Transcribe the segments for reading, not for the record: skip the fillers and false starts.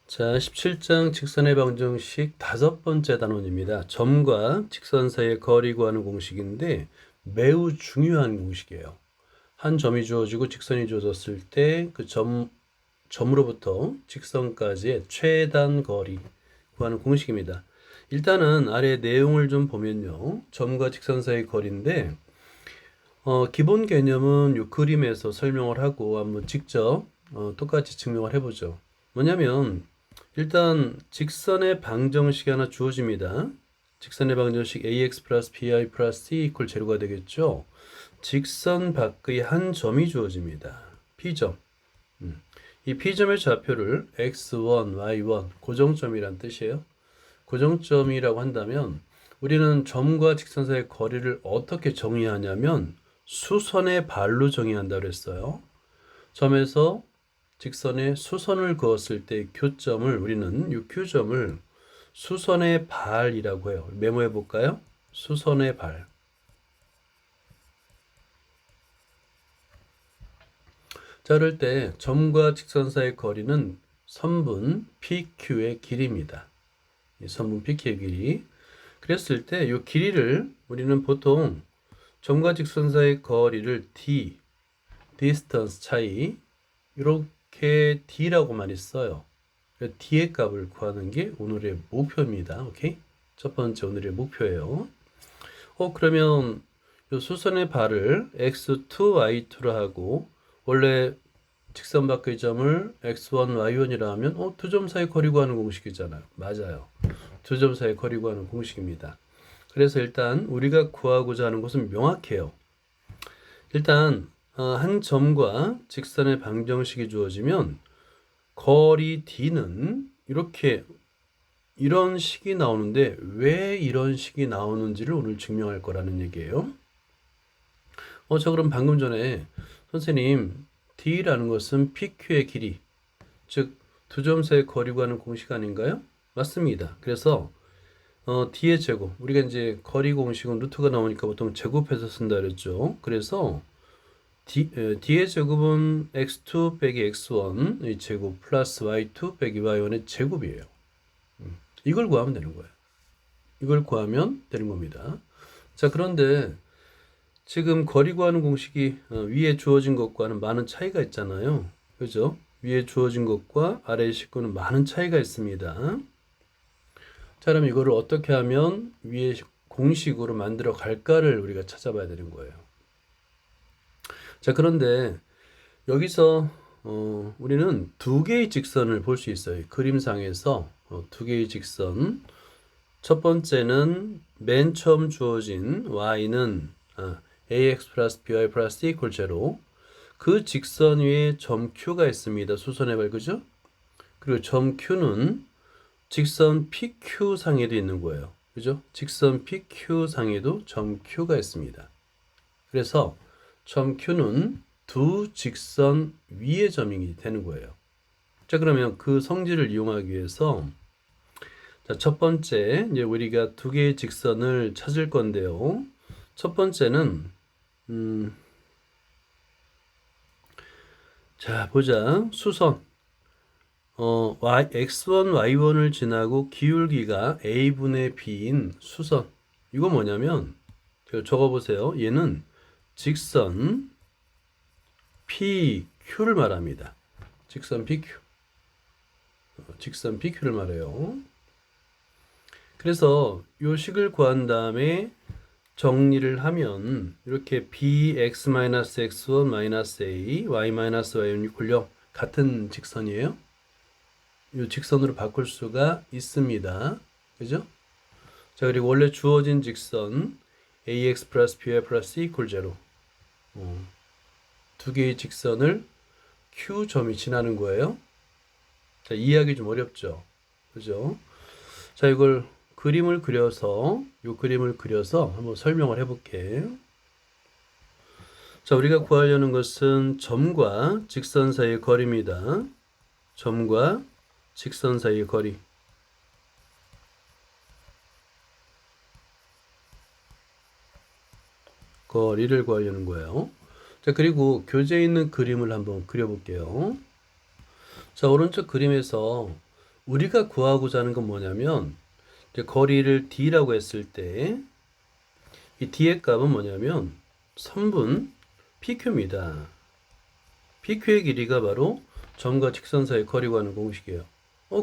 자, 17장 직선의 방정식 다섯 번째 단원입니다. 점과 직선 사이의 거리 구하는 공식인데 매우 중요한 공식이에요. 한 점이 주어지고 직선이 주어졌을 때 그 점으로부터 직선까지의 최단 거리 구하는 공식입니다. 일단은 아래 내용을 좀 보면요. 점과 직선 사이의 거리인데 기본 개념은 이 그림에서 설명을 하고 한번 직접 똑같이 증명을 해보죠. 뭐냐면 일단 직선의 방정식이 하나 주어집니다. 직선의 방정식 ax 플러스 bi 플러스 c 이퀄 제로가 되겠죠. 직선 밖의 한 점이 주어집니다. P점. 이 P점의 좌표를 x1, y1 고정점이란 뜻이에요. 고정점이라고 한다면 우리는 점과 직선 사이의 거리를 어떻게 정의하냐면 수선의 발로 정의한다고 했어요. 점에서 직선에 수선을 그었을 때 교점을 우리는 이 Q점을 수선의 발이라고 해요. 메모해 볼까요? 수선의 발. 자, 그럴 때 점과 직선 사이의 거리는 선분 PQ의 길이입니다. 이 선분 PQ의 길이. 그랬을 때 이 길이를 우리는 보통 점과 직선 사이의 거리를 D, distance 차이 이렇게 D라고 많이 써요. D의 값을 구하는 게 오늘의 목표입니다. 오케이? 첫 번째 오늘의 목표예요. 그러면 이 수선의 발을 x2, y2로 하고 원래 직선 밖의 점을 x1, y1이라 하면 두 점 사이 거리 구하는 공식이잖아요. 맞아요. 두 점 사이 거리 구하는 공식입니다. 그래서 일단 우리가 구하고자 하는 것은 명확해요. 일단 한 점과 직선의 방정식이 주어지면 거리 D는 이런 식이 나오는데 왜 이런 식이 나오는지를 오늘 증명할 거라는 얘기예요. 자, 그럼 방금 전에 선생님 D라는 것은 PQ의 길이, 즉 두 점 사이의 거리 구하는 공식 아닌가요? 맞습니다. 그래서 D의 제곱, 우리가 이제 거리 공식은 루트가 나오니까 보통 제곱해서 쓴다 그랬죠. 그래서 D의 제곱은 x2 빼기 x1의 제곱 플러스 y2 빼기 y1의 제곱이에요. 이걸 구하면 되는 거예요. 이걸 구하면 되는 겁니다. 자, 그런데 지금 거리 구하는 공식이 위에 주어진 것과는 많은 차이가 있잖아요. 그죠? 위에 주어진 것과 아래의 식구는 많은 차이가 있습니다. 자, 그럼 이거를 어떻게 하면 위에 공식으로 만들어 갈까를 우리가 찾아봐야 되는 거예요. 자, 그런데 여기서 우리는 두 개의 직선을 볼 수 있어요. 그림상에서 두 개의 직선. 첫 번째는 맨 처음 주어진 y는 ax 플러스 by 플러스 c 이퀄 제로. 그 직선 위에 점 Q가 있습니다. 수선의 발, 그죠? 그리고 점 Q는 직선 PQ 상에도 있는 거예요. 그죠? 직선 PQ 상에도 점 Q가 있습니다. 그래서 점 Q는 두 직선 위의 점이 되는 거예요. 자, 그러면 그 성질을 이용하기 위해서 자, 첫 번째 이제 우리가 두 개의 직선을 찾을 건데요. 첫 번째는 자, 보자. 수선 x1, y1을 지나고 기울기가 a분의 b인 수선. 이거 뭐냐면 적어보세요. 얘는 직선 PQ를 말합니다. 직선 PQ. 직선 PQ를 말해요. 그래서 요 식을 구한 다음에 정리를 하면 이렇게 bx-x1-a, y-y1 이퀄 0 같은 직선이에요. 이 직선으로 바꿀 수가 있습니다. 그죠? 자, 그리고 원래 주어진 직선 ax 플러스 by 플러스 c 이퀄 0 두 개의 직선을 Q점이 지나는 거예요. 자, 이해하기 좀 어렵죠? 그죠? 자, 이걸 그림을 그려서 한번 설명을 해볼게. 자, 우리가 구하려는 것은 점과 직선 사이의 거리입니다. 점과 직선 사이의 거리. 거리를 구하려는 거예요. 자, 그리고 교재에 있는 그림을 한번 그려볼게요. 자, 오른쪽 그림에서 우리가 구하고자 하는 건 뭐냐면 이제 거리를 d라고 했을 때 이 d의 값은 뭐냐면 3분 pq입니다. pq의 길이가 바로 점과 직선 사이의 거리 구하는 공식이에요.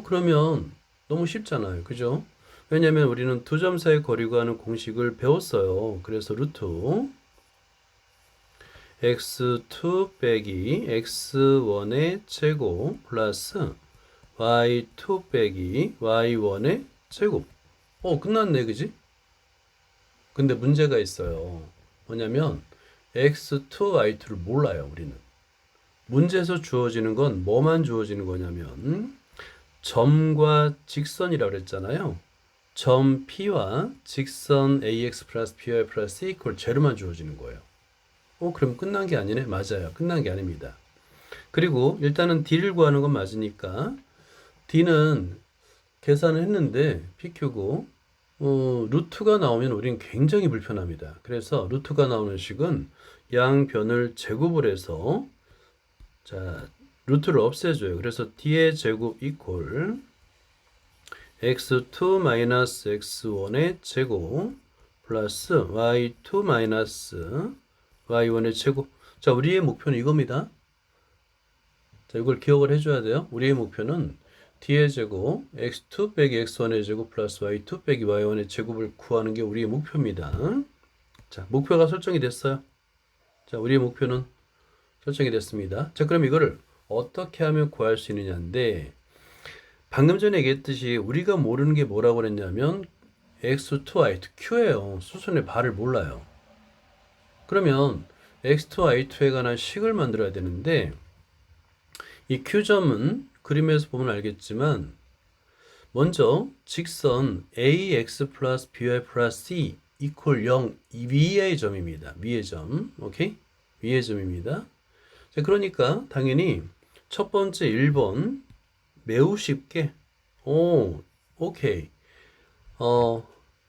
그러면 너무 쉽잖아요. 그죠? 왜냐면 우리는 두 점 사이의 거리 구하는 공식을 배웠어요. 그래서 루트 x2 빼기 x1의 제곱 플러스 y2 빼기 y1의 제곱. 끝났네, 그지? 근데 문제가 있어요. 뭐냐면 x2, y2를 몰라요, 우리는. 문제에서 주어지는 건 뭐만 주어지는 거냐면 점과 직선이라고 그랬잖아요. 점 P와 직선 AX 플러스 BY 플러스 C 이퀄 제로만 주어지는 거예요. 그럼 끝난 게 아니네? 맞아요. 끝난 게 아닙니다. 그리고 일단은 D를 구하는 건 맞으니까 D는 계산을 했는데 PQ고 루트가 나오면 우리는 굉장히 불편합니다. 그래서 루트가 나오는 식은 양변을 제곱을 해서 자 루트를 없애줘요. 그래서 D의 제곱 이퀄 x2 마이너스 x1의 제곱 플러스 y2 마이너스 y1의 제곱. 자, 우리의 목표는 이겁니다. 자, 이걸 기억을 해줘야 돼요. 우리의 목표는 d의 제곱 x2 빼기 x1의 제곱 플러스 y2 빼기 y1의 제곱을 구하는 게 우리의 목표입니다. 자, 목표가 설정이 됐어요. 자, 우리의 목표는 설정이 됐습니다. 자, 그럼 이거를 어떻게 하면 구할 수 있느냐인데 방금 전에 얘기했듯이 우리가 모르는 게 뭐라고 그랬냐면 x2, y2, q예요. 수선의 발을 몰라요. 그러면 x2, y2에 관한 식을 만들어야 되는데 이 q점은 그림에서 보면 알겠지만 먼저 직선 ax 플러스 by 플러스 c 이퀄 0 위의 점입니다. 위의 점. 오케이? 위의 점입니다. 자, 그러니까 당연히 첫 번째 1번 매우 쉽게 오케이.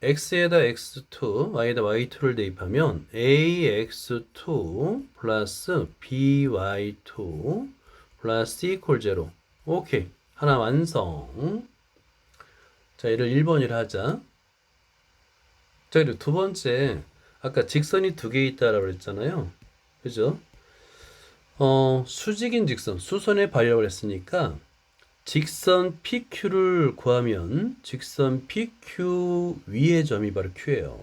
x에다 x2, y에다 y2를 대입하면 ax2 플러스 by2 플러스 c 이퀄 0. 오케이. 하나 완성. 자, 얘를 1번이라 하자. 자, 그리고 두 번째, 아까 직선이 두 개 있다라고 그랬잖아요. 그죠? 수직인 직선, 수선에 발열을 했으니까 직선 PQ를 구하면 직선 PQ 위의 점이 바로 Q예요.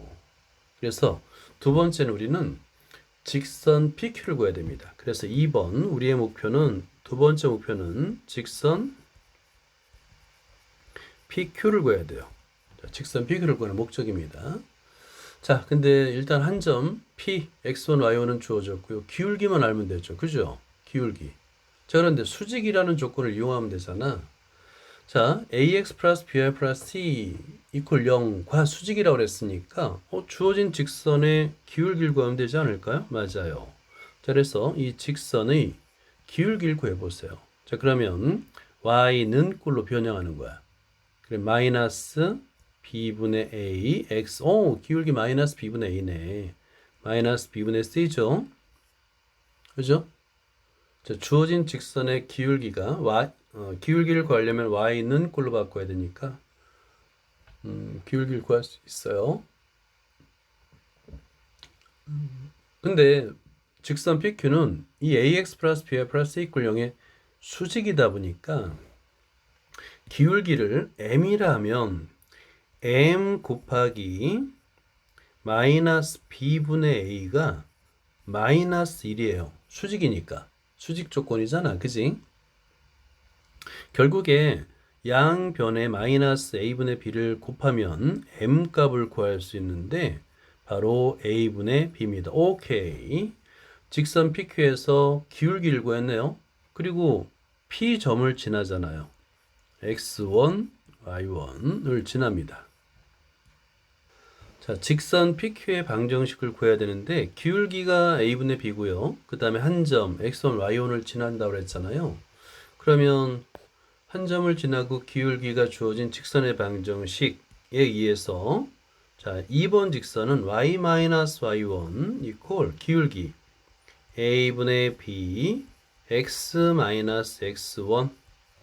그래서 두 번째는 우리는 직선 PQ를 구해야 됩니다. 그래서 2번 우리의 목표는 두 번째 목표는 직선 PQ를 구해야 돼요. 자, 직선 PQ를 구하는 목적입니다. 자, 근데 일단 한 점 P, X1, Y1은 주어졌고요. 기울기만 알면 되죠. 그죠? 기울기. 자, 그런데 수직이라는 조건을 이용하면 되잖아. 자, AX 플러스 BY 플러스 C 이퀄 0과 수직이라고 그랬으니까 주어진 직선의 기울기를 구하면 되지 않을까요? 맞아요. 자, 그래서 이 직선의 기울기를 구해보세요. 자, 그러면 Y는 꼴로 변형하는 거야. 그래, 마이너스 B분의 A, X, 기울기 마이너스 B분의 A네. 마이너스 B분의 C죠? 그죠? 자, 주어진 직선의 기울기가 기울기를 구하려면 y는 꼴로 바꿔야 되니까 기울기를 구할 수 있어요. 근데 직선 PQ는 이 ax 플러스 by 플러스 이퀄 0의 수직이다 보니까 기울기를 m이라 하면 m 곱하기 마이너스 b분의 a가 마이너스 1이에요. 수직이니까. 수직 조건이잖아. 그지? 결국에 양변의 마이너스 a분의 b를 곱하면 m 값을 구할 수 있는데 바로 a분의 b입니다. 오케이. 직선 PQ에서 기울기를 구했네요. 그리고 P점을 지나잖아요. x1, y1을 지납니다. 자, 직선 PQ의 방정식을 구해야 되는데 기울기가 a분의 b고요. 그 다음에 한 점 x1, y1을 지난다고 그랬잖아요. 그러면 한 점을 지나고 기울기가 주어진 직선의 방정식에 의해서 자, 2번 직선은 y-y1 이퀄 기울기 a분의 b x-x1.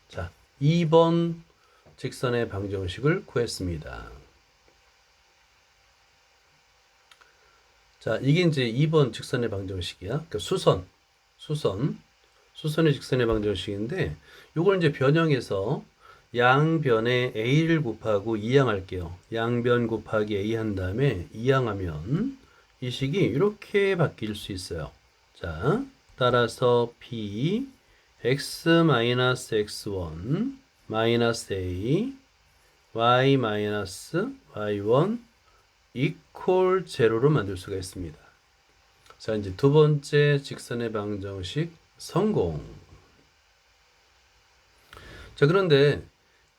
자, 2번 직선의 방정식을 구했습니다. 자, 이게 이제 2번 직선의 방정식이야. 그러니까 수선의 직선의 방정식인데, 요걸 이제 변형해서 양변에 a를 곱하고 2항할게요. 양변 곱하기 a 한 다음에 2항하면 이 식이 이렇게 바뀔 수 있어요. 자, 따라서 p x-x1 마이너스 a y 마이너스 y1 이퀄 제로로 만들 수가 있습니다. 자, 이제 두 번째 직선의 방정식 성공. 자, 그런데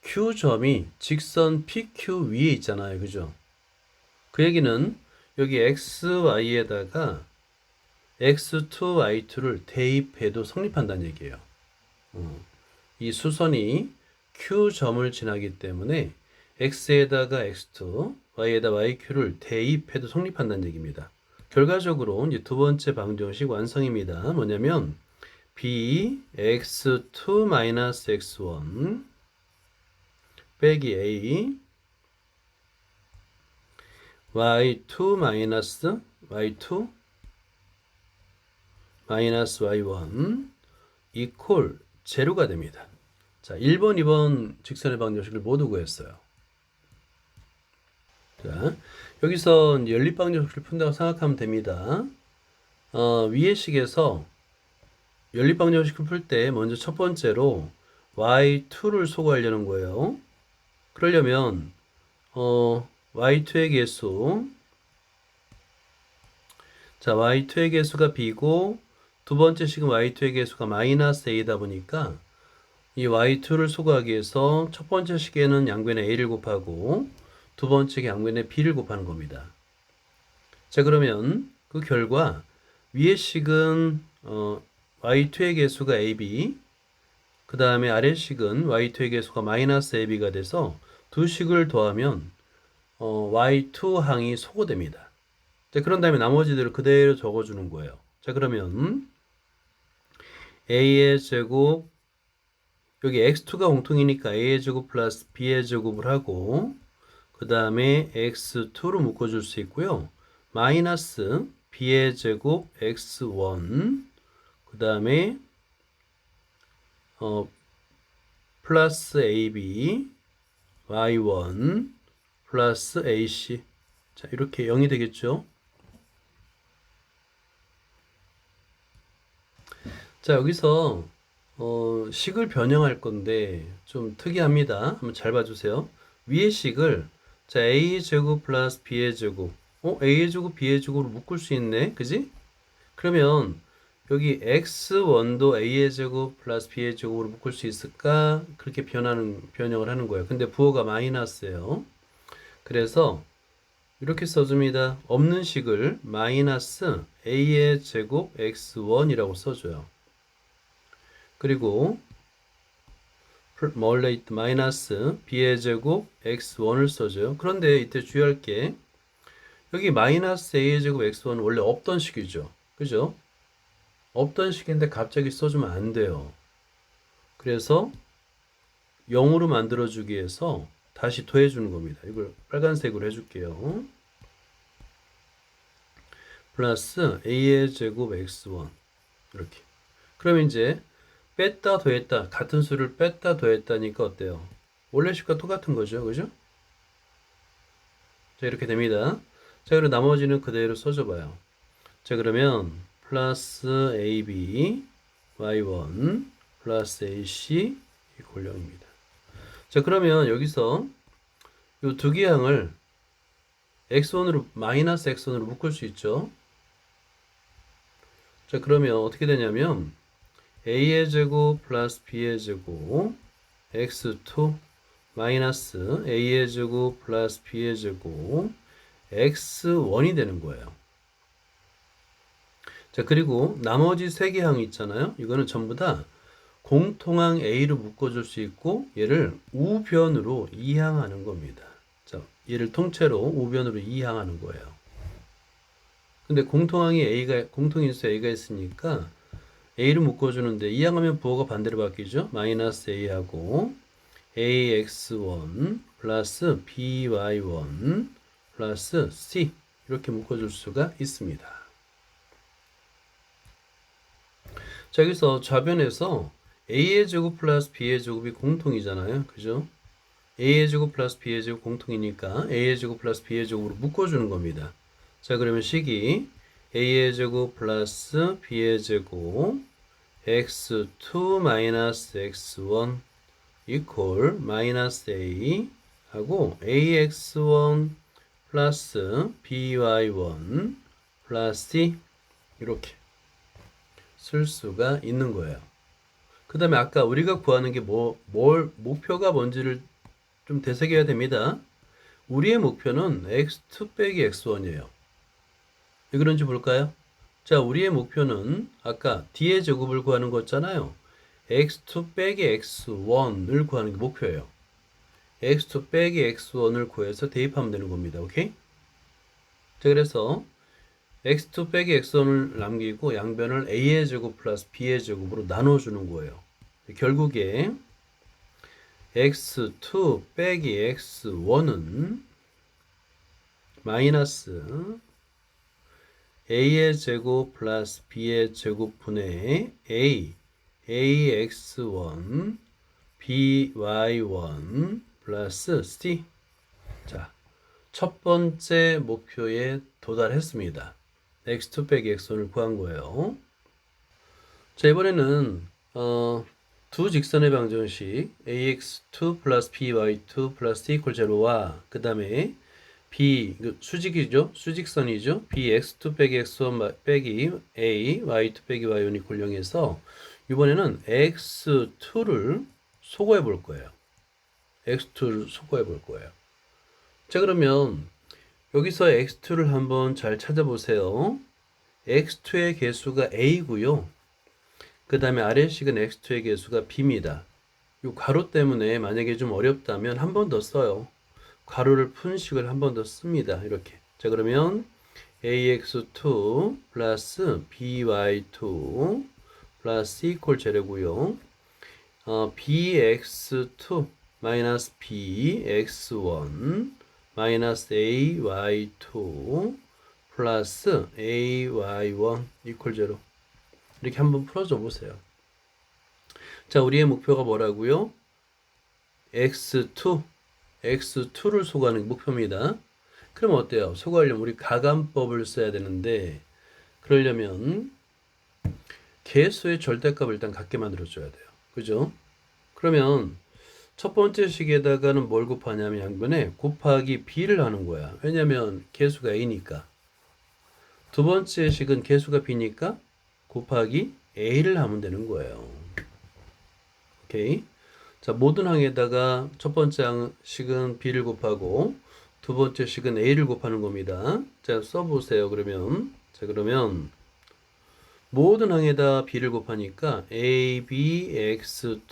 Q점이 직선 PQ 위에 있잖아요. 그죠? 그 얘기는 여기 XY에다가 X2, Y2를 대입해도 성립한다는 얘기예요. 이 수선이 Q점을 지나기 때문에 X에다가 X2, Y에다 YQ를 대입해도 성립한다는 얘기입니다. 결과적으로 이제 두 번째 방정식 완성입니다. 뭐냐면 B X2-X1 빼기 A Y2 Y2 마이너스 Y1 이퀄 제로가 됩니다. 자, 1번, 2번 직선의 방정식을 모두 구했어요. 자, 여기서 연립방정식을 푼다고 생각하면 됩니다. 위의 식에서 연립방정식을 풀 때 먼저 첫 번째로 y2를 소거하려는 거예요. 그러려면 y2의 개수, 자, y2의 개수가 b고 두 번째 식은 y2의 개수가 마이너스 a다 보니까 이 y2를 소거하기 위해서 첫 번째 식에는 양변에 a를 곱하고 두 번째 양변에 b를 곱하는 겁니다. 자, 그러면 그 결과 위의 식은 y2의 개수가 ab, 그 다음에 아래 식은 y2의 개수가 마이너스 ab가 돼서 두 식을 더하면 y2 항이 소거됩니다. 자, 그런 다음에 나머지들을 그대로 적어주는 거예요. 자, 그러면 a의 제곱, 여기 x2가 공통이니까 a의 제곱 플러스 b의 제곱을 하고 그 다음에 x2로 묶어줄 수 있고요. 마이너스 b의 제곱 x1 그 다음에 플러스 ab y1 플러스 ac, 자, 이렇게 0이 되겠죠. 자, 여기서 식을 변형할 건데 좀 특이합니다. 한번 잘 봐주세요. 위의 식을 자, a의 제곱 플러스 b의 제곱, a의 제곱 b의 제곱으로 묶을 수 있네, 그지? 그러면 여기 x1도 a의 제곱 플러스 b의 제곱으로 묶을 수 있을까? 그렇게 변형을 하는 거예요. 근데 부호가 마이너스예요. 그래서 이렇게 써줍니다. 없는 식을 마이너스 a의 제곱 x1이라고 써줘요. 그리고 마이너스 b의 제곱 x1을 써줘요. 그런데 이때 주의할 게 여기 마이너스 a의 제곱 x1은 원래 없던 식이죠. 그죠? 없던 식인데 갑자기 써주면 안 돼요. 그래서 0으로 만들어주기 위해서 다시 더해주는 겁니다. 이걸 빨간색으로 해줄게요. 플러스 a의 제곱 x1 이렇게. 그럼 이제 뺐다 더했다, 같은 수를 뺐다 더했다니까 어때요? 원래 식과 똑같은 거죠. 그죠? 자, 이렇게 됩니다. 자, 그리고 나머지는 그대로 써줘봐요. 자, 그러면 플러스 ab y1 플러스 ac 이퀄 0입니다. 자, 그러면 여기서 이 두 개 항을 x1으로 마이너스 x1으로 묶을 수 있죠. 자, 그러면 어떻게 되냐면 a의 제곱 플러스 b의 제곱 x2 마이너스 a의 제곱 플러스 b의 제곱 x1이 되는 거예요. 자, 그리고 나머지 세 개 항이 있잖아요. 이거는 전부 다 공통항 a로 묶어줄 수 있고 얘를 우변으로 이항하는 겁니다. 자, 얘를 통째로 우변으로 이항하는 거예요. 근데 공통인수 a가 있으니까 a를 묶어주는데 이항하면 부호가 반대로 바뀌죠. 마이너스 a하고 ax1 플러스 by1 플러스 c 이렇게 묶어줄 수가 있습니다. 자, 여기서 좌변에서 a의 제곱 플러스 b의 제곱이 공통이잖아요. 그죠? a의 제곱 플러스 b의 제곱 공통이니까 a의 제곱 플러스 b의 제곱으로 묶어주는 겁니다. 자, 그러면 식이 a의 제곱 플러스 b의 제곱 x2 마이너스 x1 이퀄 마이너스 a 하고 ax1 플러스 by1 플러스 c 이렇게 쓸 수가 있는 거예요. 그 다음에 아까 우리가 구하는 게 목표가 뭔지를 좀 되새겨야 됩니다. 우리의 목표는 x2 빼기 x1이에요. 왜 그런지 볼까요? 자, 우리의 목표는 아까 d의 제곱을 구하는 거잖아요. x2 빼기 x1을 구하는 게 목표예요. x2 빼기 x1을 구해서 대입하면 되는 겁니다. 오케이? 자, 그래서 x2 빼기 x1을 남기고 양변을 a의 제곱 플러스 b의 제곱으로 나눠주는 거예요. 결국에 x2 빼기 x1은 마이너스 a의 제곱 플러스 b의 제곱분의 ax1 by1 플러스 c. 자, 첫 번째 목표에 도달했습니다. x2 빼기 x1을 구한 거예요. 자, 이번에는 두 직선의 방정식 ax2 플러스 by2 플러스 c 이퀄 제로와 그 다음에 b 수직이죠, 수직선이죠, bx2 빼기 x1 빼기 a y2 빼기 y1 이퀄 0에서 이번에는 x2를 소거해 볼 거예요. x2를 소거해 볼 거예요. 자, 그러면 여기서 x2를 한번 잘 찾아보세요. x2의 개수가 a고요. 그 다음에 아래식은 x2의 개수가 b입니다. 이 괄호 때문에 만약에 좀 어렵다면 한 번 더 써요. 괄호를 푼 식을 한 번 더 씁니다. 이렇게. 자, 그러면 ax2 플러스 by2 플러스 이퀄 제로고요. bx2 마이너스 bx1 마이너스 ay2 플러스 ay1 이퀄 제로. 이렇게 한번 풀어줘 보세요. 자, 우리의 목표가 뭐라고요? x2를 소거하는 게 목표입니다. 그럼 어때요? 소거하려면 우리 가감법을 써야 되는데, 그러려면 개수의 절대값을 일단 같게 만들어줘야 돼요. 그죠? 그러면 첫 번째 식에다가는 뭘 곱하냐면 양변에 곱하기 b를 하는 거야. 왜냐면 개수가 a니까. 두 번째 식은 개수가 b니까 곱하기 a를 하면 되는 거예요. 오케이. 자, 모든 항에다가 첫 번째 식은 b를 곱하고 두 번째 식은 a를 곱하는 겁니다. 자, 써보세요. 그러면 모든 항에다 b를 곱하니까 abx2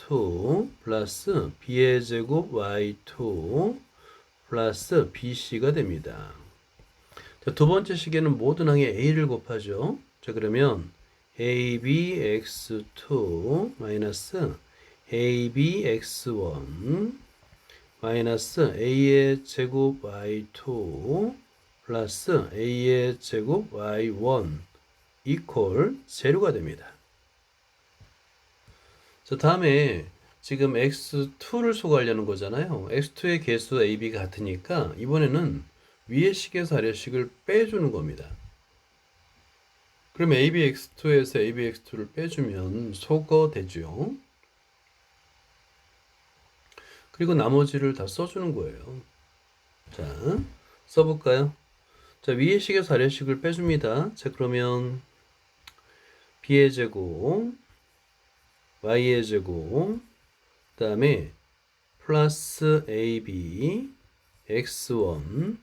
플러스 b의 제곱 y2 플러스 bc가 됩니다. 자, 두 번째 식에는 모든 항에 a를 곱하죠. 자, 그러면 abx2 마이너스 abx1 마이너스 a의 제곱 y2 플러스 a의 제곱 y1 이퀄 제로가 됩니다. 자, 다음에 지금 x2를 소거하려는 거잖아요. x2의 개수 ab가 같으니까 이번에는 위의 식에서 아래 식을 빼주는 겁니다. 그럼 abx2에서 abx2를 빼주면 소거되죠. 그리고 나머지를 다 써주는 거예요. 자, 써볼까요? 자, 위의 식에서 아래 식을 빼줍니다. 자, 그러면 b의 제곱, y의 제곱, 그 다음에 플러스 ab, x1,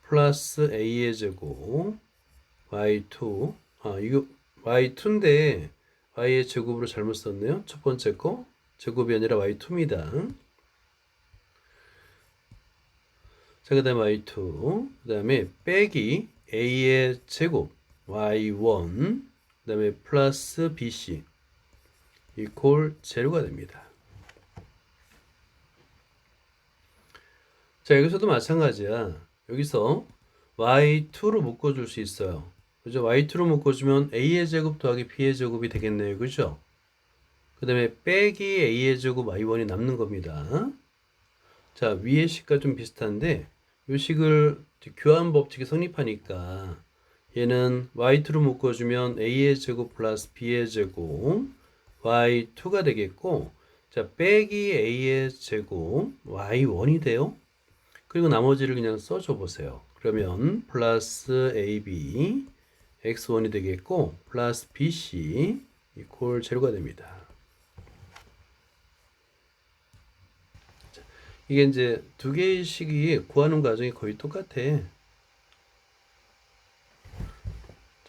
플러스 a의 제곱, y2, 이거 y2인데 y의 제곱으로 잘못 썼네요. 첫 번째 거 제곱이 아니라 y2입니다. 자, 그 다음에 y2, 그 다음에 빼기 a의 제곱 y1, 그 다음에 플러스 bc 이퀄 제로가 됩니다. 자, 여기서도 마찬가지야. 여기서 y2로 묶어줄 수 있어요. 그죠? y2로 묶어주면 a의 제곱 더하기 b의 제곱이 되겠네요. 그죠? 그 다음에 빼기 a의 제곱 y1이 남는 겁니다. 자, 위의 식과 좀 비슷한데 이 식을 교환 법칙이 성립하니까 얘는 y2로 묶어주면 a의 제곱 플러스 b의 제곱 y2가 되겠고, 자, 빼기 a의 제곱 y1이 돼요. 그리고 나머지를 그냥 써줘 보세요. 그러면 플러스 ab x1이 되겠고 플러스 bc 이퀄 제로가 됩니다. 이게 이제 두 개의 식이 구하는 과정이 거의 똑같아. 자,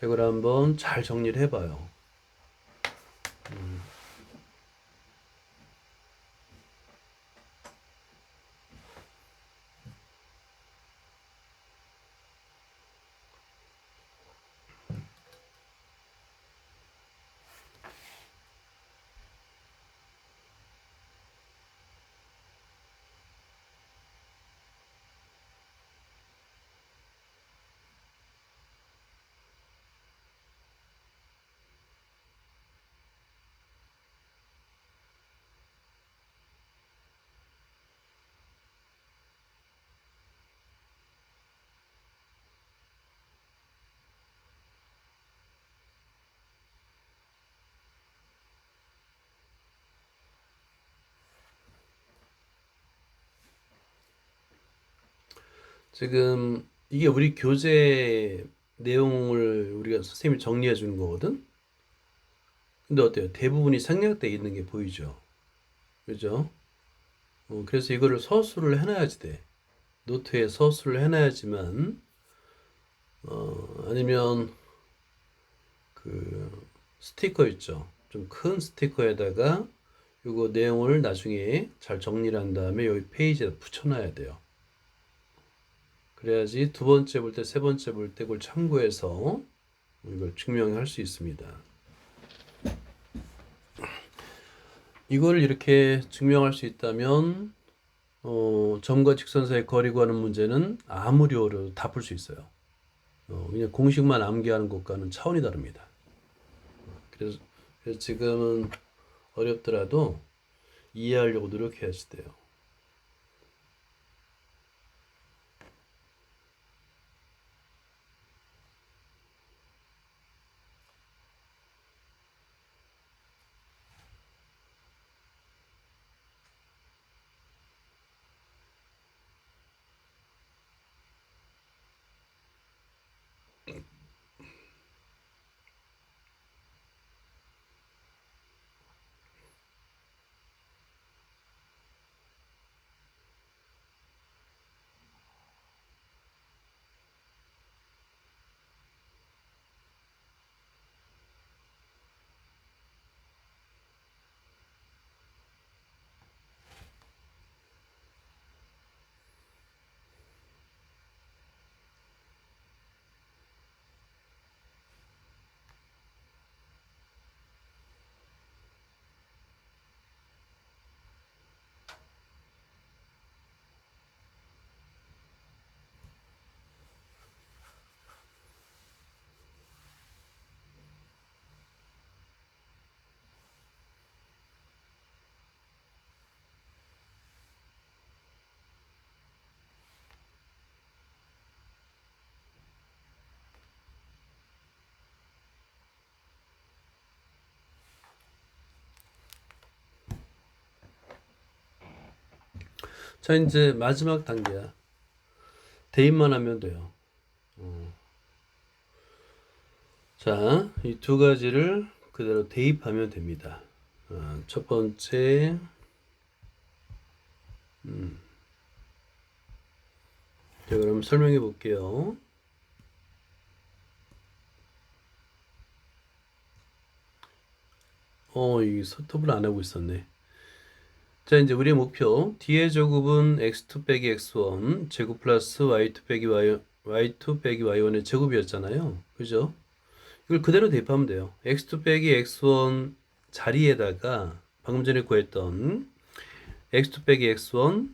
이걸 한번 잘 정리를 해봐요. 지금 이게 우리 교재 내용을 우리가 선생님이 정리해 주는 거거든. 근데 어때요? 대부분이 생략돼 있는 게 보이죠? 그죠? 그래서 이거를 서술을 해놔야지 돼. 노트에 서술을 해놔야지만, 아니면 그 스티커 있죠? 좀 큰 스티커에다가 이거 내용을 나중에 잘 정리를 한 다음에 여기 페이지에 붙여놔야 돼요. 그래야지 두 번째 볼 때, 세 번째 볼 때 그걸 참고해서 이걸 증명할 수 있습니다. 이걸 이렇게 증명할 수 있다면 점과 직선 사이의 거리 구하는 문제는 아무리 어려도 다 풀 수 있어요. 그냥 공식만 암기하는 것과는 차원이 다릅니다. 그래서 지금은 어렵더라도 이해하려고 노력해야지 돼요. 자, 이제 마지막 단계야. 대입만 하면 돼요. 자, 이 두 가지를 그대로 대입하면 됩니다. 첫 번째, 자, 그럼 설명해 볼게요. 이 서톱을 안 하고 있었네. 자, 이제 우리의 목표, D의 제곱은 x2 빼기 x1 제곱 플러스 y2 빼기 y2 빼기 y1의 제곱이었잖아요. 그죠? 이걸 그대로 대입하면 돼요. x2 빼기 x1 자리에다가 방금 전에 구했던 x2 빼기 x1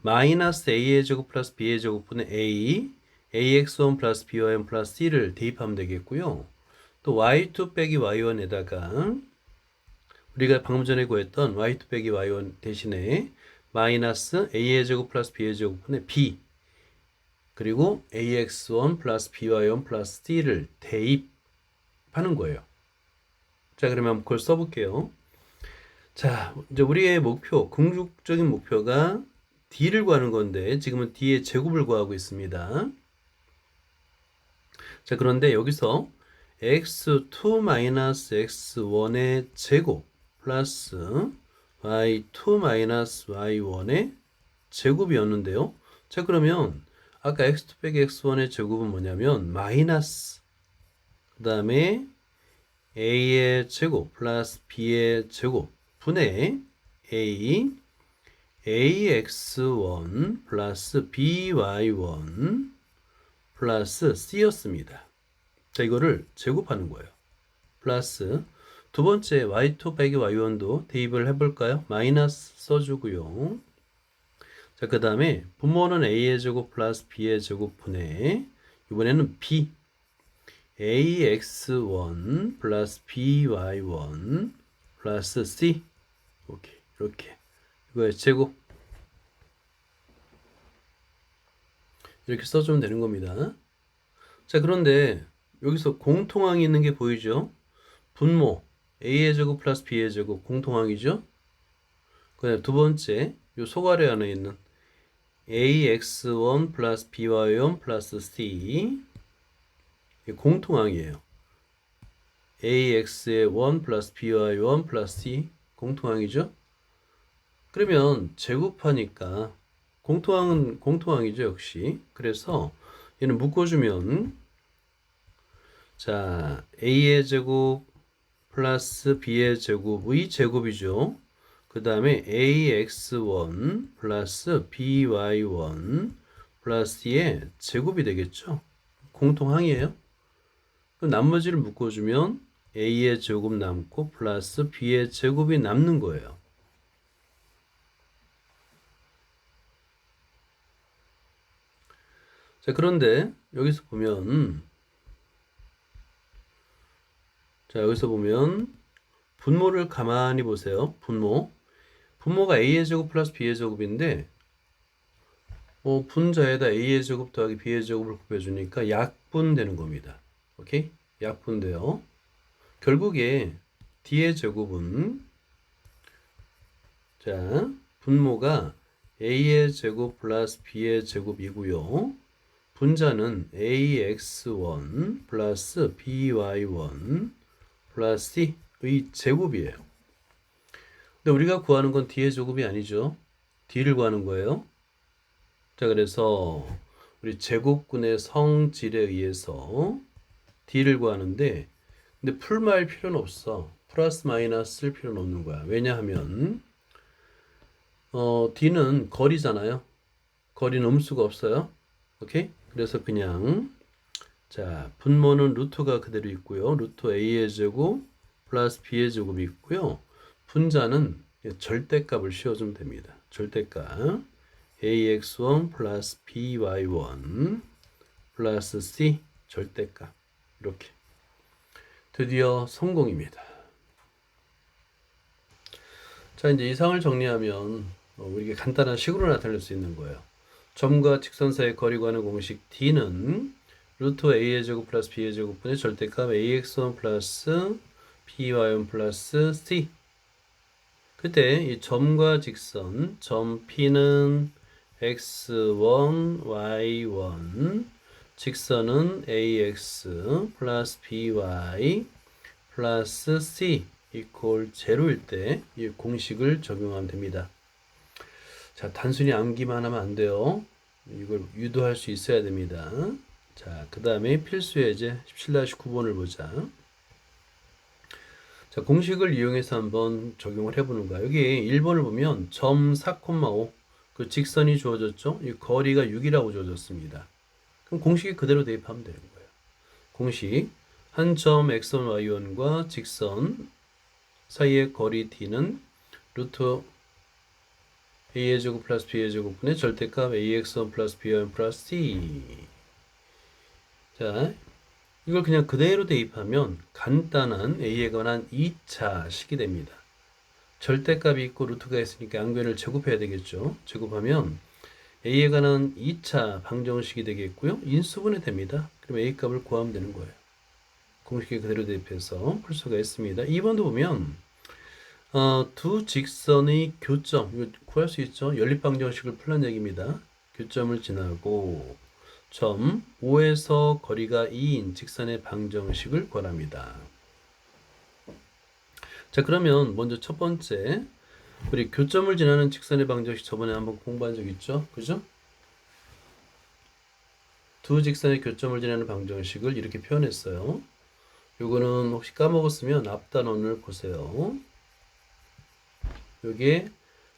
마이너스 a의 제곱 플러스 b의 제곱분의 a, ax1 플러스 by1 플러스 c를 대입하면 되겠고요. 또 y2 빼기 y1에다가 우리가 방금 전에 구했던 y2 빼기 y1 대신에 마이너스 a의 제곱 플러스 b의 제곱분의 b, 그리고 ax1 플러스 by1 플러스 c를 대입하는 거예요. 자, 그러면 그걸 써볼게요. 자, 이제 우리의 목표, 궁극적인 목표가 d를 구하는 건데 지금은 d의 제곱을 구하고 있습니다. 자, 그런데 여기서 x2 마이너스 x1의 제곱 플러스 y2 마이너스 y1의 제곱이었는데요. 자, 그러면 아까 x2 빼기 x1의 제곱은 뭐냐면 마이너스, 그 다음에 a의 제곱 플러스 b의 제곱 분의 a, ax1 플러스 by1 플러스 c였습니다. 자, 이거를 제곱하는 거예요. 플러스 두 번째 y2 빼기 y1도 대입을 해볼까요? 마이너스 써주고요. 자, 그 다음에 분모는 a의 제곱 플러스 b의 제곱분의 이번에는 b, ax1 플러스 by1 플러스 c. 오케이, 이렇게 이거의 제곱 이렇게 써주면 되는 겁니다. 자, 그런데 여기서 공통항이 있는 게 보이죠? 분모 a의 제곱 플러스 b의 제곱 공통항이죠? 그다음에 두 번째 요 소괄호 안에 있는 ax1 플러스 by1 플러스 c 공통항이에요. ax의 1 플러스 by1 플러스 c 공통항이죠? 그러면 제곱하니까 공통항은 공통항이죠, 역시. 그래서 얘는 묶어주면 자, a의 제곱 플러스 b의 제곱의 제곱이죠. 그 다음에 ax1 플러스 by1 플러스 c의 제곱이 되겠죠. 공통항이에요. 그럼 나머지를 묶어주면 a의 제곱 남고 플러스 b의 제곱이 남는 거예요. 자, 그런데 여기서 보면 분모를 가만히 보세요. 분모가 a의 제곱 플러스 b의 제곱인데 분자에다 a의 제곱 더하기 b의 제곱을 곱해주니까 약분되는 겁니다. 오케이? 약분돼요. 결국에 d의 제곱은 자, 분모가 a의 제곱 플러스 b의 제곱이고요. 분자는 ax1 플러스 by1 플러스 c의 제곱이에요. 근데 우리가 구하는 건 d의 제곱이 아니죠. d를 구하는 거예요. 자, 그래서 우리 제곱근의 성질에 의해서 d를 구하는데 근데 풀마일 필요는 없어. 플러스 마이너스 쓸 필요는 없는 거야. 왜냐하면 d는 거리잖아요. 거리는 음수가 없어요. 오케이? 그래서 그냥 자, 분모는 루트가 그대로 있고요. 루트 a의 제곱 플러스 b의 제곱이 있고요. 분자는 절대값을 씌워주면 됩니다. 절대값 ax1 플러스 by1 플러스 c 절대값 이렇게 드디어 성공입니다. 자, 이제 이상을 정리하면 우리가 간단한 식으로 나타낼 수 있는 거예요. 점과 직선 사이의 거리 구하는 공식 d는 루트 a의 제곱 플러스 b의 제곱분의 절대값 ax1 플러스 by1 플러스 c. 그때 이 점과 직선 점 p는 x1 y1 직선은 ax 플러스 by 플러스 c 이퀄 제로일 때 이 공식을 적용하면 됩니다. 자, 단순히 암기만 하면 안 돼요. 이걸 유도할 수 있어야 됩니다. 자, 그 다음에 필수 예제 17-9번을 보자. 자, 공식을 이용해서 한번 적용을 해보는 거야. 여기 1번을 보면 점 4,5 그 직선이 주어졌죠? 이 거리가 6이라고 주어졌습니다. 그럼 공식이 그대로 대입하면 되는 거예요. 공식 한 점 x1, y1과 직선 사이의 거리 d는 루트 a의 제곱 플러스 b의 제곱분의 절대값 ax1 플러스 b1 플러스 c. 자, 이걸 그냥 그대로 대입하면 간단한 a에 관한 2차 식이 됩니다. 절대값이 있고 루트가 있으니까 양변을 제곱해야 되겠죠. 제곱하면 a에 관한 2차 방정식이 되겠고요. 인수분해 됩니다. 그럼 a 값을 구하면 되는 거예요. 공식에 그대로 대입해서 풀 수가 있습니다. 2번도 보면 두 직선의 교점, 이거 구할 수 있죠. 연립방정식을 풀란 얘기입니다. 교점을 지나고 점 O에서 거리가 2인 직선의 방정식을 구합니다. 자, 그러면 먼저 첫 번째, 우리 교점을 지나는 직선의 방정식 저번에 한번 공부한 적 있죠? 그죠? 두 직선의 교점을 지나는 방정식을 이렇게 표현했어요. 요거는 혹시 까먹었으면 앞 단원을 보세요. 요게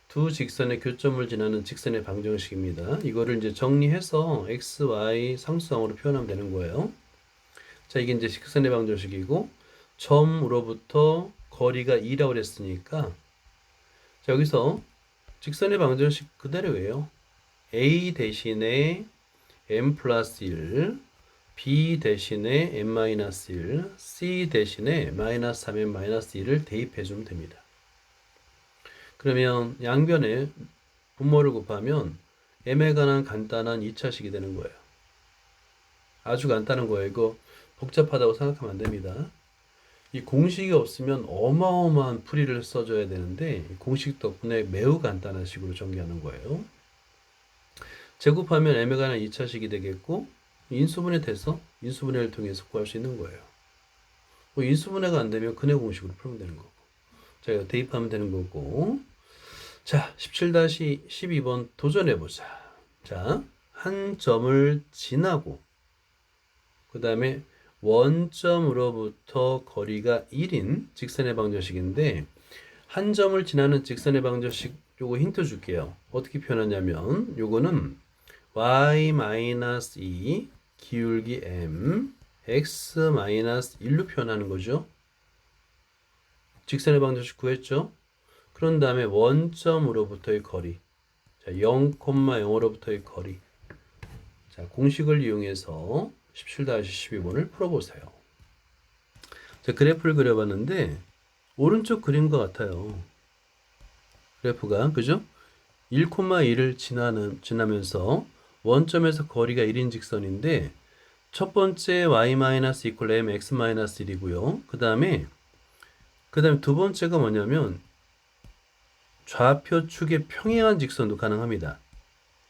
두 직선의 교점을 지나는 직선의 방정식입니다. 이거를 이제 정리해서 x, y 상수항으로 표현하면 되는 거예요. 자, 이게 이제 직선의 방정식이고 점으로부터 거리가 2라고 그랬으니까 자, 여기서 직선의 방정식 그대로예요. a 대신에 m 플러스 1, b 대신에 m 마이너스 1, c 대신에 마이너스 3m 마이너스 1을 대입해주면 됩니다. 그러면 양변에 분모를 곱하면 m에 관한 간단한 2차식이 되는 거예요. 아주 간단한 거예요. 이거 복잡하다고 생각하면 안 됩니다. 이 공식이 없으면 어마어마한 풀이를 써줘야 되는데 공식 덕분에 매우 간단한 식으로 전개하는 거예요. 제곱하면 m에 관한 2차식이 되겠고 인수분해 돼서 인수분해를 통해서 구할 수 있는 거예요. 뭐 인수분해가 안 되면 근해 공식으로 풀면 되는 거고. 자, 대입하면 되는 거고. 자, 17-12번 도전해보자. 자, 한 점을 지나고 그 다음에 원점으로부터 거리가 1인 직선의 방정식인데 한 점을 지나는 직선의 방정식 요거 힌트 줄게요. 어떻게 표현하냐면 요거는 y-2 기울기 m x-1로 표현하는 거죠. 직선의 방정식 구했죠. 그런 다음에 원점으로부터의 거리, 자 0,0으로부터의 거리. 자, 공식을 이용해서 17-12번을 풀어보세요. 자, 그래프를 그려봤는데 오른쪽 그림과 같아요. 그래프가 그죠? 1,2를 지나면서 원점에서 거리가 1인 직선인데 첫 번째 y-m x-1이고요. 그 다음에 두 번째가 뭐냐면 좌표축의 평행한 직선도 가능합니다.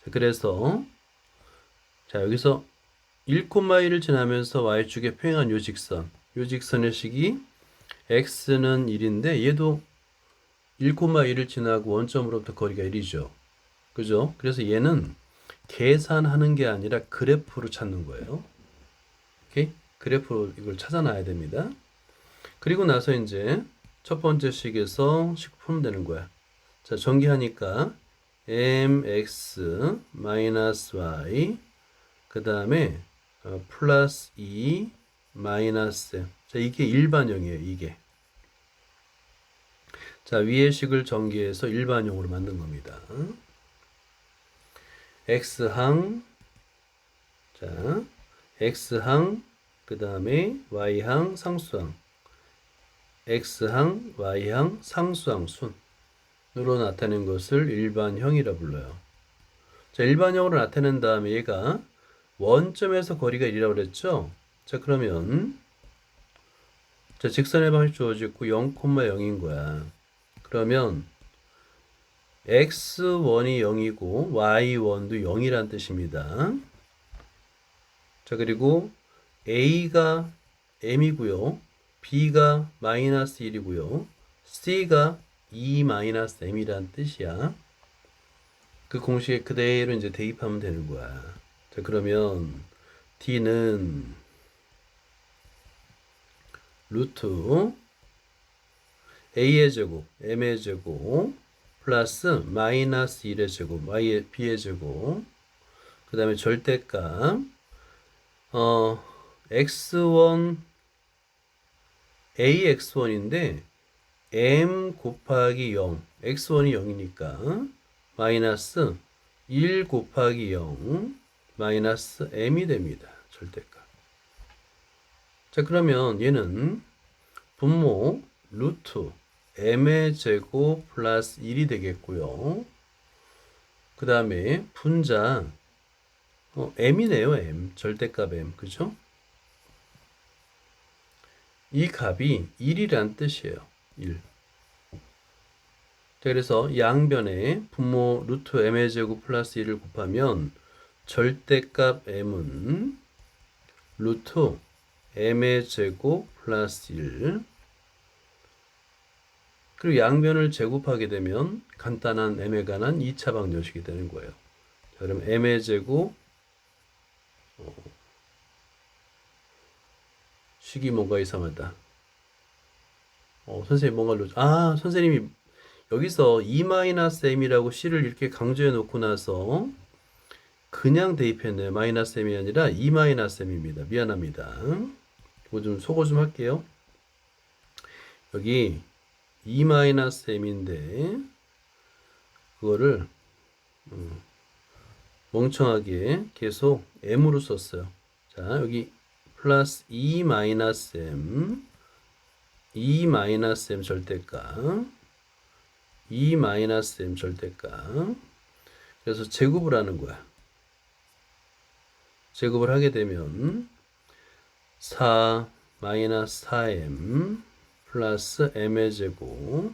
자, 그래서 자, 여기서 1,2를 지나면서 y축의 평행한 요 직선의 식이 x는 1인데 얘도 1,2를 지나고 원점으로부터 거리가 1이죠. 그죠? 그래서 얘는 계산하는 게 아니라 그래프로 찾는 거예요. 오케이? 그래프로 이걸 찾아놔야 됩니다. 그리고 나서 이제 첫 번째 식에서 식 풀면 되는 거야. 자, 전개하니까 mx 마이너스 y 그 다음에 플러스 2 마이너스 m. 자, 이게 일반형이에요. 이게. 자, 위의 식을 전개해서 일반형으로 만든 겁니다. x항, 자, x항, 그 다음에 y항, 상수항, x항, y항, 상수항 순으로 나타낸 것을 일반형이라 불러요. 자, 일반형으로 나타낸 다음에 얘가 원점에서 거리가 1이라고 그랬죠? 자, 그러면 자, 직선의 방식 주어지고 0,0인 거야. 그러면 x1이 0이고 y1도 0이란 뜻입니다. 자, 그리고 a가 m이고요. b가 마이너스 1이고요. c가 2 마이너스 m이란 뜻이야. 그 공식에 그대로 이제 대입하면 되는 거야. 자, 그러면 d는 루트 a의 제곱, m의 제곱 플러스 마이너스 1의 제곱, b의 제곱 그 다음에 절대값 x1 ax1인데 m 곱하기 0 x1이 0이니까 마이너스 1 곱하기 0 마이너스 m이 됩니다. 절대값. 자, 그러면 얘는 분모 루트 m의 제곱 플러스 1이 되겠고요. 그 다음에 분자 m이네요. m. 절대값 m. 그죠? 이 값이 1이란 뜻이에요. 1. 자, 그래서 양변에 분모 루트 m의 제곱 플러스 1을 곱하면 절대값 m은 루트 m의 제곱 플러스 1. 그리고 양변을 제곱하게 되면 간단한 m에 관한 2차 방정식이 되는 거예요. 자, 그럼 m의 제곱 식이 뭔가 이상하다. 선생님 뭔가 선생님이 여기서 2-m이라고 c를 이렇게 강조해 놓고 나서 그냥 대입했네요. 마이너스 m이 아니라 2-m입니다. 미안합니다. 이거 좀 소거 좀 할게요. 여기 2-m인데 그거를 멍청하게 계속 m으로 썼어요. 자, 여기 플러스 2-m 2-m 절대값 2-m 절대값. 그래서 제곱을 하는 거야. 제곱을 하게 되면 4-4m 플러스 m의 제곱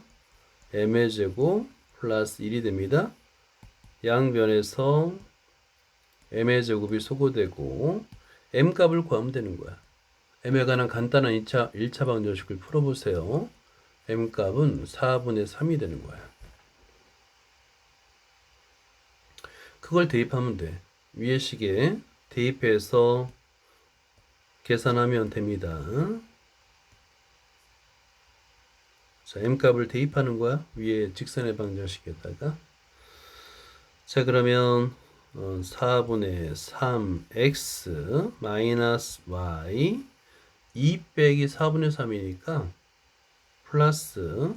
플러스 1이 됩니다. 양변에서 m의 제곱이 소거되고 m 값을 구하면 되는 거야. m에 관한 간단한 1차 방정식을 풀어보세요. m 값은 4분의 3이 되는 거야. 그걸 대입하면 돼. 위의 식에 대입해서 계산하면 됩니다. 자, m 값을 대입하는 거야. 위에 직선의 방정식에다가. 자, 그러면 4분의 3x 마이너스 y 2 빼기 4분의 3이니까 플러스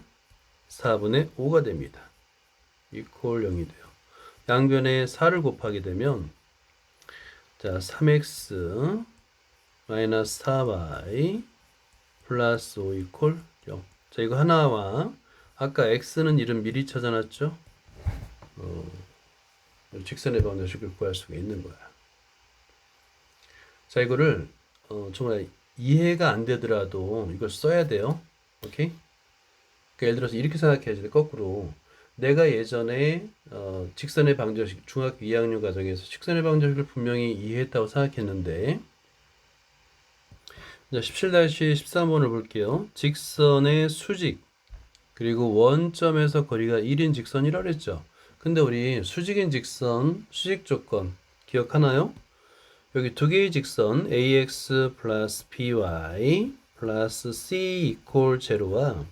4분의 5가 됩니다. 이퀄 0이 돼요. 양변에 4를 곱하게 되면 자, 3x 마이너스 4y 플러스 5 이퀄 0. 자, 이거 하나와 아까 x는 이름 미리 찾아놨죠? 직선의 방정식을 구할 수가 있는 거야. 자, 이거를 정말 이해가 안 되더라도 이걸 써야 돼요. 오케이? 그러니까 예를 들어서 이렇게 생각해야지. 거꾸로 내가 예전에 직선의 방정식 중학교 2학년 과정에서 직선의 방정식을 분명히 이해했다고 생각했는데, 자, 17-13번을 볼게요. 직선의 수직 그리고 원점에서 거리가 1인 직선이라고 했죠. 근데 우리 수직인 직선 수직 조건 기억하나요? 여기 두 개의 직선 ax 플러스 by 플러스 c 이퀄 제로와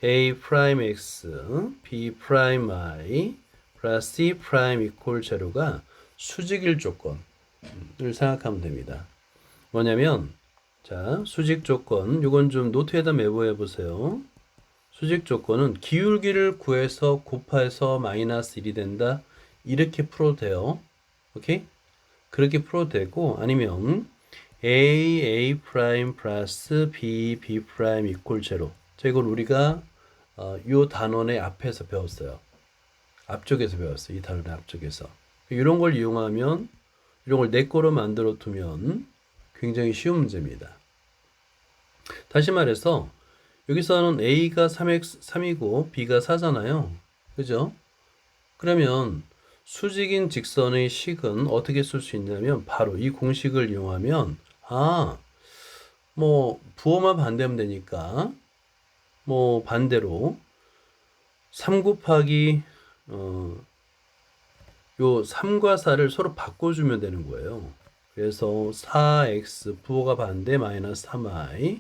a 프라임 x b 프라임 y 플러스 c 프라임 이퀄 제로가 수직일 조건을 생각하면 됩니다. 뭐냐면 자, 수직 조건 이건 좀 노트에다 메모해 보세요. 수직 조건은 기울기를 구해서 곱해서 마이너스 1이 된다. 이렇게 풀어도 돼요. 오케이? 그렇게 풀어도 되고, 아니면 a 프라임 플러스 b 프라임 이퀄 제로. 자, 이걸 우리가 요 단원의 앞에서 배웠어요. 앞쪽에서 배웠어요. 이 단원의 앞쪽에서. 이런 걸 이용하면, 이런 걸 내 거로 만들어 두면 굉장히 쉬운 문제입니다. 다시 말해서 여기서는 a가 3이고 b가 4잖아요. 그죠? 그러면 수직인 직선의 식은 어떻게 쓸 수 있냐면 바로 이 공식을 이용하면 부호만 반대하면 되니까 반대로 3 곱하기 요 3과 4를 서로 바꿔주면 되는 거예요. 그래서 4x 부호가 반대 마이너스 3y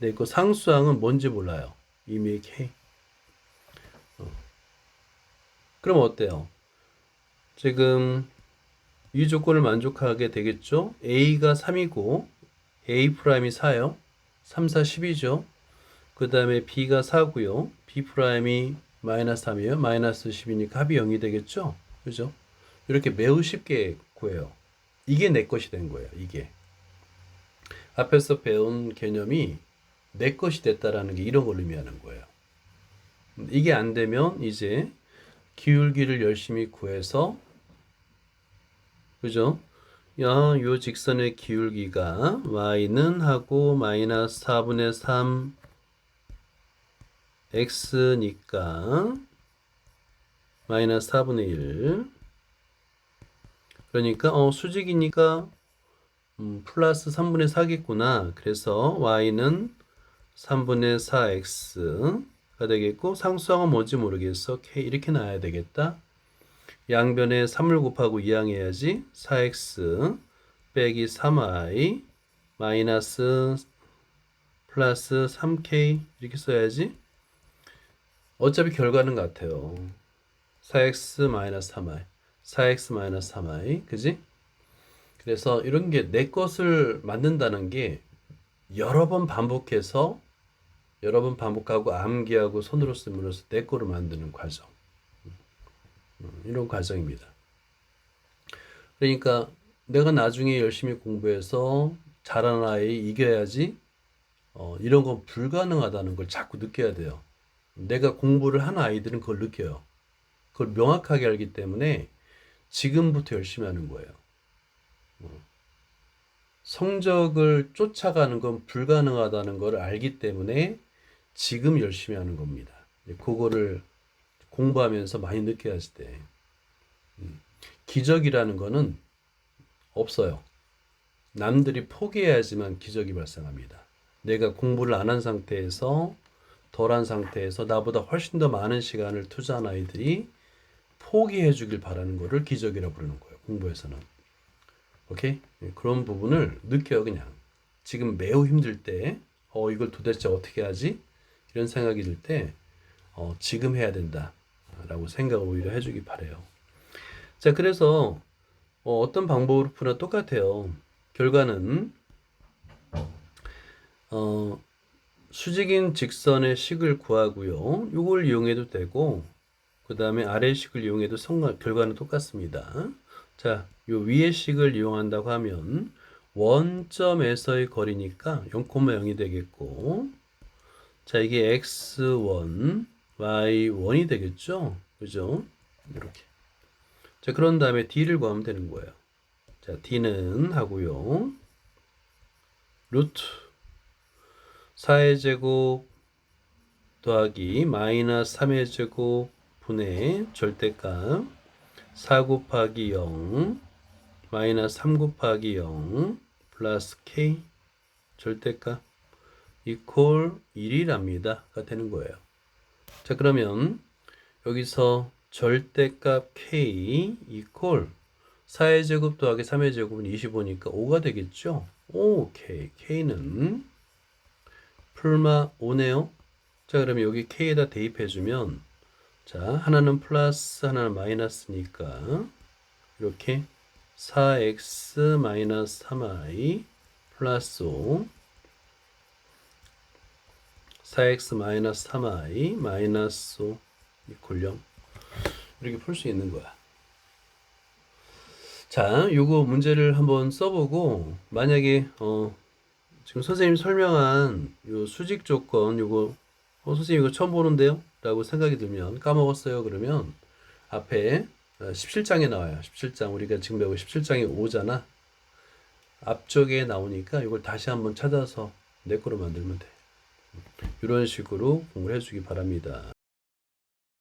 있고 상수항은 뭔지 몰라요. 이미 k. 그럼 어때요? 지금 이 조건을 만족하게 되겠죠? a가 3이고 a 프라임이 4요. 3, 4, 10이죠. 그 다음에 b가 4고요. b 프라임이 마이너스 3이에요. 마이너스 10이니까 합이 0이 되겠죠? 그죠? 이렇게 매우 쉽게 구해요. 이게 내 것이 된 거예요. 이게. 앞에서 배운 개념이 내 것이 됐다라는 게 이런 걸 의미하는 거예요. 이게 안 되면 이제 기울기를 열심히 구해서, 그죠? 요 직선의 기울기가 y는 하고 마이너스 4분의 3 x니까 마이너스 4분의 1. 그러니까 수직이니까 플러스 3분의 4겠구나. 그래서 y는 3분의 4x가 되겠고, 상수항은 뭔지 모르겠어. k 이렇게 나와야 되겠다. 양변에 3을 곱하고 이항해야지. 4x 빼기 3y 마이너스 플러스 3k 이렇게 써야지. 어차피 결과는 같아요. 4x 마이너스 3y 4x 마이너스 3y 그지? 그래서 이런 게 내 것을 만든다는 게 여러 번 반복해서 여러 번 반복하고 암기하고 손으로 쓰면서 내 거를 만드는 과정. 이런 과정입니다. 그러니까 내가 나중에 열심히 공부해서 잘하는 아이 이겨야지 이런 건 불가능하다는 걸 자꾸 느껴야 돼요. 내가 공부를 하는 아이들은 그걸 느껴요. 그걸 명확하게 알기 때문에 지금부터 열심히 하는 거예요. 성적을 쫓아가는 건 불가능하다는 걸 알기 때문에 지금 열심히 하는 겁니다. 그거를 공부하면서 많이 느껴야지 돼. 기적이라는 거는 없어요. 남들이 포기해야지만 기적이 발생합니다. 내가 공부를 안 한 상태에서 덜한 상태에서 나보다 훨씬 더 많은 시간을 투자한 아이들이 포기해 주길 바라는 거를 기적이라고 부르는 거예요. 공부에서는. 오케이? 그런 부분을 느껴요, 그냥. 지금 매우 힘들 때, 이걸 도대체 어떻게 하지? 이런 생각이 들 때, 지금 해야 된다. 라고 생각을 오히려 해주기 바래요. 자, 그래서, 어떤 방법으로 푸나 똑같아요. 결과는, 수직인 직선의 식을 구하고요. 이걸 이용해도 되고, 그 다음에 아래 식을 이용해도 결과는 똑같습니다. 자, 요 위의 식을 이용한다고 하면 원점에서의 거리니까 0,0이 되겠고, 자, 이게 x1, y1이 되겠죠? 그죠? 이렇게. 자, 그런 다음에 d를 구하면 되는 거예요. 자, d는 하고요. 루트 4의 제곱 더하기 마이너스 3의 제곱 분의 절대값 4 곱하기 0 마이너스 3 곱하기 0 플러스 k 절대값 이퀄 1이랍니다.가 되는 거예요. 자, 그러면 여기서 절대값 k 이퀄 4의 제곱 더하기 3의 제곱은 25니까 5가 되겠죠? 오케이. k는 풀마 5네요. 자, 그러면 여기 k에다 대입해주면 자, 하나는 플러스 하나는 마이너스니까 이렇게 4x 마이너스 3y 플러스 5 4x 마이너스 3y 마이너스 5 이퀄 0 이렇게 풀 수 있는 거야. 자, 요거 문제를 한번 써보고 만약에 지금 선생님 설명한 요 수직 조건 요거 선생님 이거 처음 보는데요? 라고 생각이 들면 까먹었어요. 그러면 앞에 17장에 나와요. 17장 우리가 지금 배우고 17장이 5잖아. 앞쪽에 나오니까 이걸 다시 한번 찾아서 내 거로 만들면 돼. 이런 식으로 공부를 해주기 바랍니다.